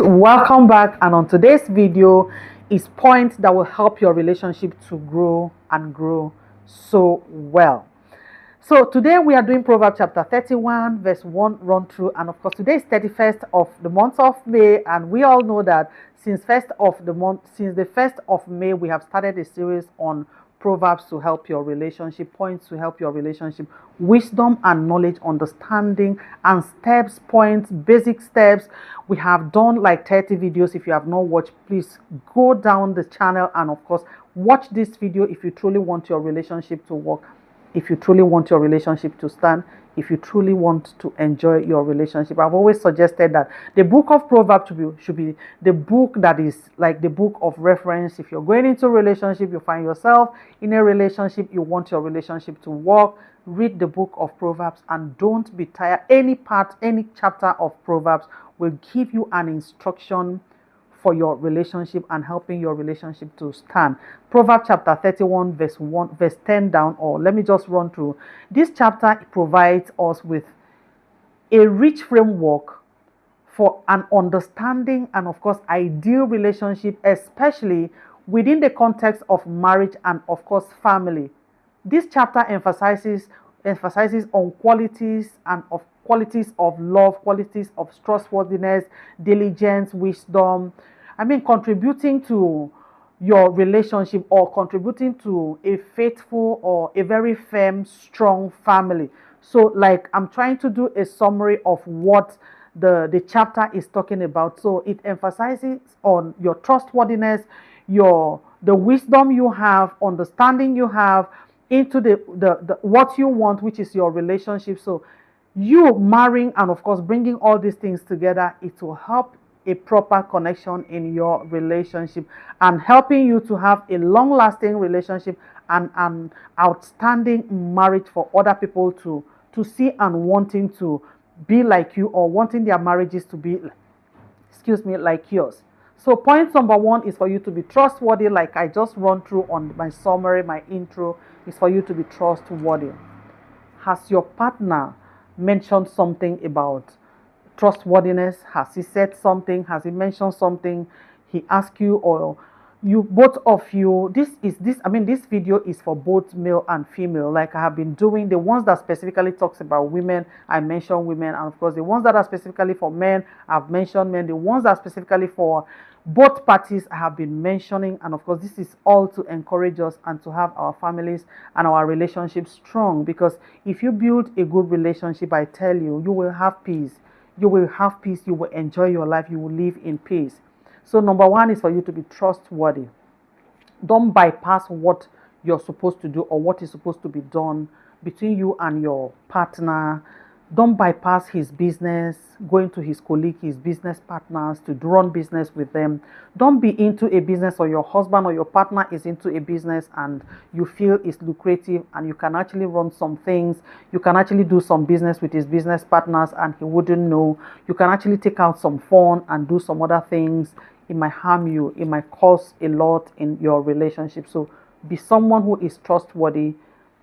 Welcome back, and on today's video is points that will help your relationship to grow and grow so well. So today we are doing Proverbs chapter 31 verse 1 run through, and of course today is 31st of the month of May, and we all know that since the 1st of May we have started a series on Proverbs to help your relationship, points to help your relationship, wisdom and knowledge, understanding and steps, points, basic steps. We have done like 30 videos. If you have not watched, please go down the channel and of course watch this video if you truly want your relationship to work, if you truly want your relationship to stand, if you truly want to enjoy your relationship. I've always suggested that the book of Proverbs should be the book that is like the book of reference. If you're going into a relationship, you find yourself in a relationship, you want your relationship to work, read the book of Proverbs and don't be tired. Any chapter of Proverbs will give you an instruction for your relationship and helping your relationship to stand. Proverbs chapter 31 verse 10 down, or let me just run through. This chapter provides us with a rich framework for an understanding and of course ideal relationship, especially within the context of marriage and of course family. This chapter emphasizes on qualities of love, qualities of trustworthiness, diligence, wisdom. Contributing to your relationship or contributing to a faithful or a very firm, strong family. So, like, I'm trying to do a summary of what the chapter is talking about. So, it emphasizes on your trustworthiness, the wisdom you have, understanding you have into the what you want, which is your relationship. So, you marrying and of course bringing all these things together, it will help a proper connection in your relationship and helping you to have a long-lasting relationship and an outstanding marriage for other people to see and wanting to be like you or wanting their marriages to be, like yours. So point number one is for you to be trustworthy. Like I just run through on my summary, my intro is for you to be trustworthy. Has your partner mentioned something about trustworthiness? Has he said something? Has he mentioned something? He asked you, or you, both of you. This video is for both male and female. Like I have been doing, the ones that specifically talks about women, I mention women, and of course the ones that are specifically for men, I've mentioned men. The ones that are specifically for both parties, I have been mentioning, and of course this is all to encourage us and to have our families and our relationships strong. Because if you build a good relationship, I tell you, you will have peace. You will have peace. You will enjoy your life. You will live in peace. So number one is for you to be trustworthy. Don't bypass what you're supposed to do or what is supposed to be done between you and your partner. Don't bypass his business, going to his colleague, his business partners to run business with them. Don't be into a business, or your husband or your partner is into a business and you feel it's lucrative and you can actually run some things. You can actually do some business with his business partners and he wouldn't know. You can actually take out some fun and do some other things. It might harm you. It might cause a lot in your relationship. So be someone who is trustworthy,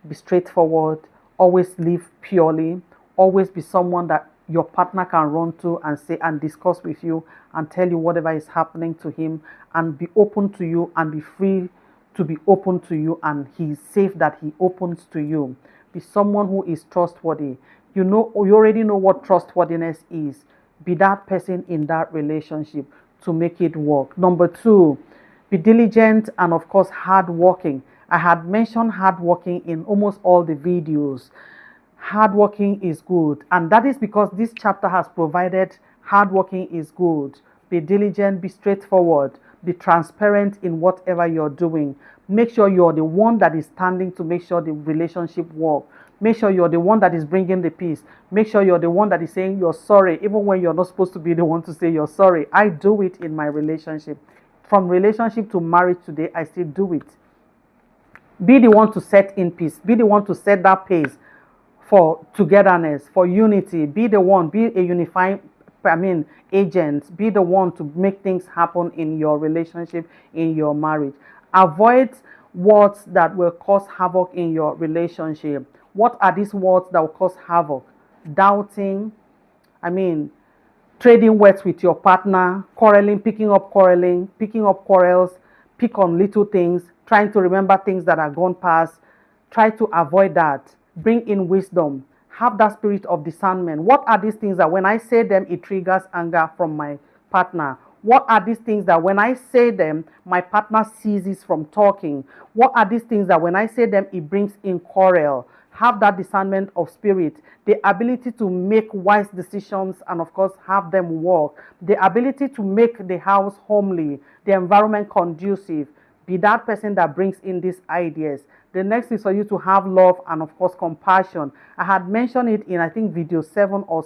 be straightforward, always live purely. Always be someone that your partner can run to and say and discuss with you and tell you whatever is happening to him, and be open to you and be free to be open to you, and he is safe that he opens to you. Be someone who is trustworthy. You already know what trustworthiness is. Be that person in that relationship to make it work. Number two, be diligent and of course hardworking. I had mentioned hardworking in almost all the videos. Hardworking is good, and that is because this chapter has provided hardworking is good. Be diligent, be straightforward, be transparent in whatever you're doing. Make sure you're the one that is standing to make sure the relationship works. Make sure you're the one that is bringing the peace. Make sure you're the one that is saying you're sorry, even when you're not supposed to be the one to say you're sorry. I do it in my relationship. From relationship to marriage today, I still do it. Be the one to set in peace. Be the one to set that pace for togetherness, for unity. Be the one, be a unifying agent. Be the one to make things happen in your relationship, in your marriage. Avoid words that will cause havoc in your relationship. What are these words that will cause havoc? Doubting, trading words with your partner, quarreling, picking up quarrels, pick on little things, trying to remember things that are gone past. Try to avoid that. Bring in wisdom. Have that spirit of discernment. What are these things that when I say them, it triggers anger from my partner? What are these things that when I say them, my partner ceases from talking? What are these things that when I say them, it brings in quarrel? Have that discernment of spirit, the ability to make wise decisions and, of course, have them work, the ability to make the house homely, the environment conducive. Be that person that brings in these ideas. The next is for you to have love and, of course, compassion. I had mentioned it in, I think, video 7 or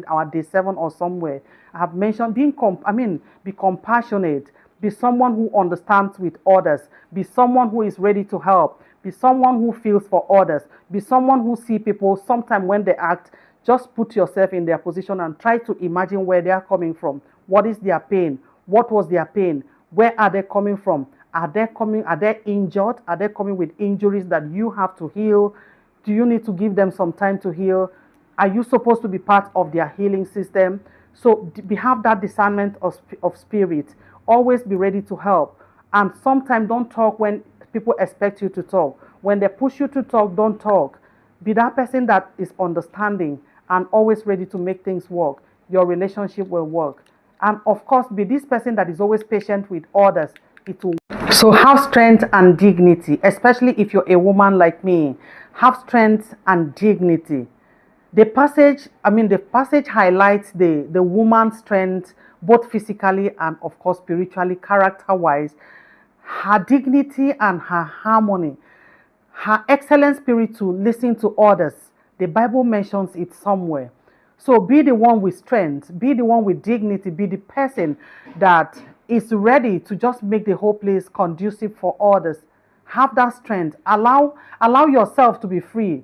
our day 7 or somewhere. I have mentioned be compassionate. Be someone who understands with others. Be someone who is ready to help. Be someone who feels for others. Be someone who sees people sometimes when they act. Just put yourself in their position and try to imagine where they are coming from. What is their pain? What was their pain? Where are they coming from? Are they injured? Are they coming with injuries that you have to heal? Do you need to give them some time to heal? Are you supposed to be part of their healing system? So have that discernment of spirit. Always be ready to help. And sometimes don't talk when people expect you to talk. When they push you to talk, don't talk. Be that person that is understanding and always ready to make things work. Your relationship will work. And of course, be this person that is always patient with others. It will. So have strength and dignity, especially if you're a woman like me. Have strength and dignity. The passage highlights the woman's strength, both physically and, of course, spiritually, character-wise, her dignity and her harmony, her excellent spirit to listen to others. The Bible mentions it somewhere. So be the one with strength, be the one with dignity, be the person that is ready to just make the whole place conducive for others. Have that strength. Allow yourself to be free.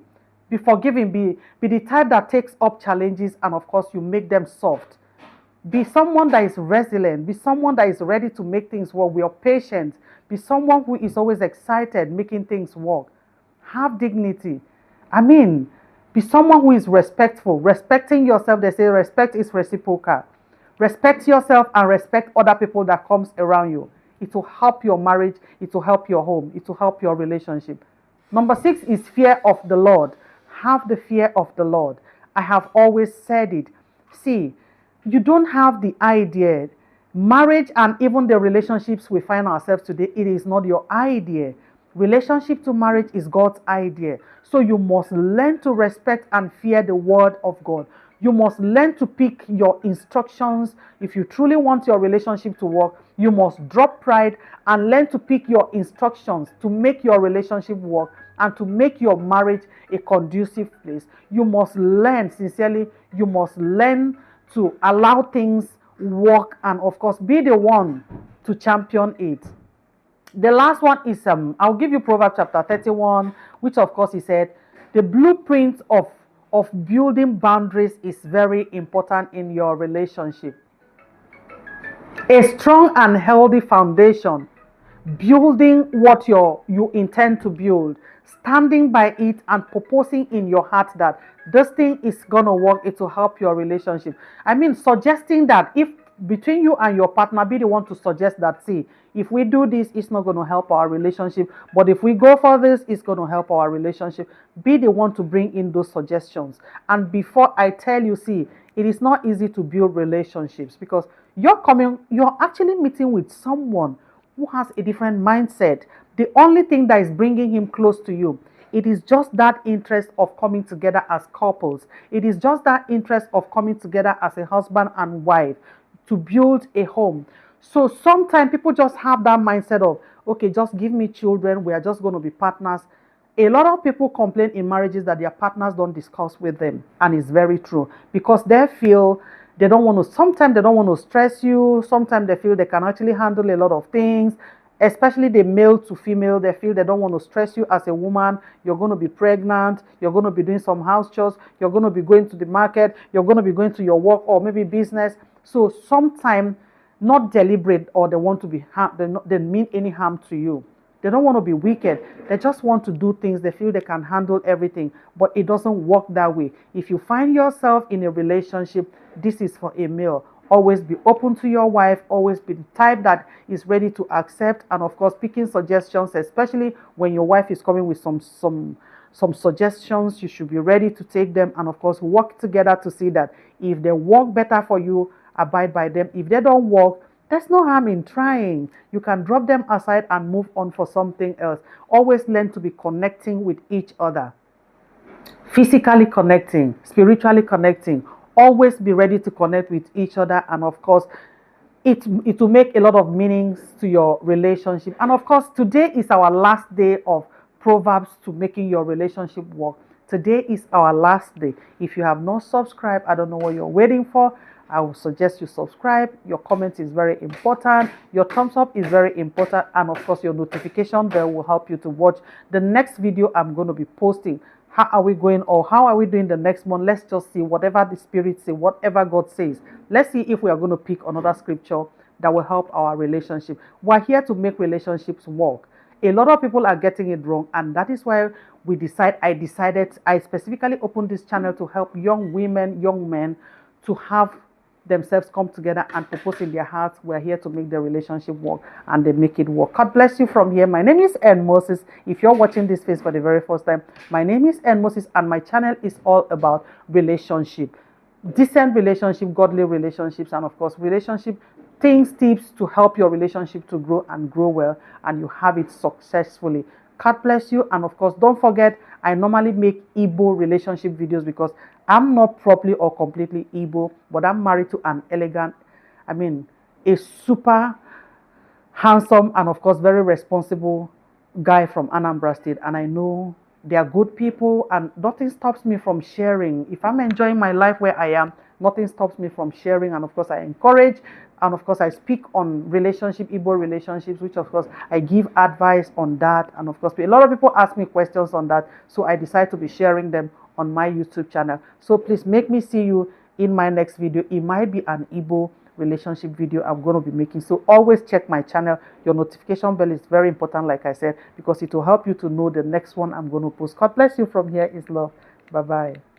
Be forgiving. Be the type that takes up challenges and, of course, you make them soft. Be someone that is resilient. Be someone that is ready to make things work. We are patient. Be someone who is always excited making things work. Have dignity. Be someone who is respectful. Respecting yourself, they say respect is reciprocal. Respect yourself and respect other people that comes around you. It will help your marriage. It will help your home. It will help your relationship. Number 6 is fear of the Lord. Have the fear of the Lord. I have always said it. See, you don't have the idea. Marriage and even the relationships we find ourselves today, it is not your idea. Relationship to marriage is God's idea. So you must learn to respect and fear the word of God. You must learn to pick your instructions. If you truly want your relationship to work, you must drop pride and learn to pick your instructions to make your relationship work and to make your marriage a conducive place. You must learn, sincerely, you must learn to allow things work and, of course, be the one to champion it. The last one is, I'll give you Proverbs chapter 31, which, of course, he said, the blueprint of building boundaries is very important in your relationship. A strong and healthy foundation, building what you intend to build, standing by it and proposing in your heart that this thing is going to work, it will help your relationship. Suggesting that if between you and your partner, be the one to suggest that, see, if we do this, it's not going to help our relationship. But if we go for this, it's going to help our relationship. Be the one to bring in those suggestions. And before I tell you, see, it is not easy to build relationships because you're actually meeting with someone who has a different mindset. The only thing that is bringing him close to you, it is just that interest of coming together as couples. It is just that interest of coming together as a husband and wife to build a home. So sometimes people just have that mindset of, okay, just give me children, we are just going to be partners. A lot of people complain in marriages that their partners don't discuss with them, and it's very true, because they feel they don't want to, sometimes they don't want to stress you, sometimes they feel they can actually handle a lot of things, especially the male to female. They feel they don't want to stress you as a woman. You're going to be pregnant, you're going to be doing some house chores, you're going to be going to the market, you're going to be going to your work or maybe business. So sometimes not deliberate, or they want to be they mean any harm to you. They don't want to be wicked. They just want to do things. They feel they can handle everything, but it doesn't work that way. If you find yourself in a relationship, this is for a male. Always be open to your wife. Always be the type that is ready to accept, and of course picking suggestions, especially when your wife is coming with some suggestions. You should be ready to take them, and of course work together to see that if they work better for you, abide by them. If they don't work, there's no harm in trying. You can drop them aside and move on for something else. Always learn to be connecting with each other, physically connecting, spiritually connecting. Always be ready to connect with each other, and of course it will make a lot of meanings to your relationship. And of course, today is our last day of Proverbs to making your relationship work. Today is our last day. If you have not subscribed, I don't know what you're waiting for. I would suggest you subscribe. Your comment is very important. Your thumbs up is very important. And of course, your notification bell will help you to watch the next video I'm going to be posting. How are we going, or how are we doing the next month? Let's just see whatever the Spirit says, whatever God says. Let's see if we are going to pick another scripture that will help our relationship. We're here to make relationships work. A lot of people are getting it wrong, and that is why I specifically opened this channel to help young women, young men to have themselves come together and propose in their hearts. We're here to make the relationship work, and they make it work. God bless you from here. My name is N Moses. If you're watching this face for the very first time, my name is N Moses, and my channel is all about relationship, decent relationship, godly relationships, and of course relationship things, tips to help your relationship to grow and grow well, and you have it successfully. God bless you. And of course, don't forget, I normally make Igbo relationship videos because I'm not properly or completely Igbo, but I'm married to an elegant, a super handsome and of course very responsible guy from Anambra State. And I know they are good people, and nothing stops me from sharing. If I'm enjoying my life where I am, nothing stops me from sharing. And of course, I encourage, and of course I speak on Igbo relationships, which of course I give advice on that. And of course a lot of people ask me questions on that, so I decide to be sharing them on my YouTube channel. So please make me see you in my next video. It might be an Igbo relationship video I'm going to be making, so always check my channel. Your notification bell is very important, like I said, because it will help you to know the next one I'm going to post. God bless you. From here is love. Bye bye.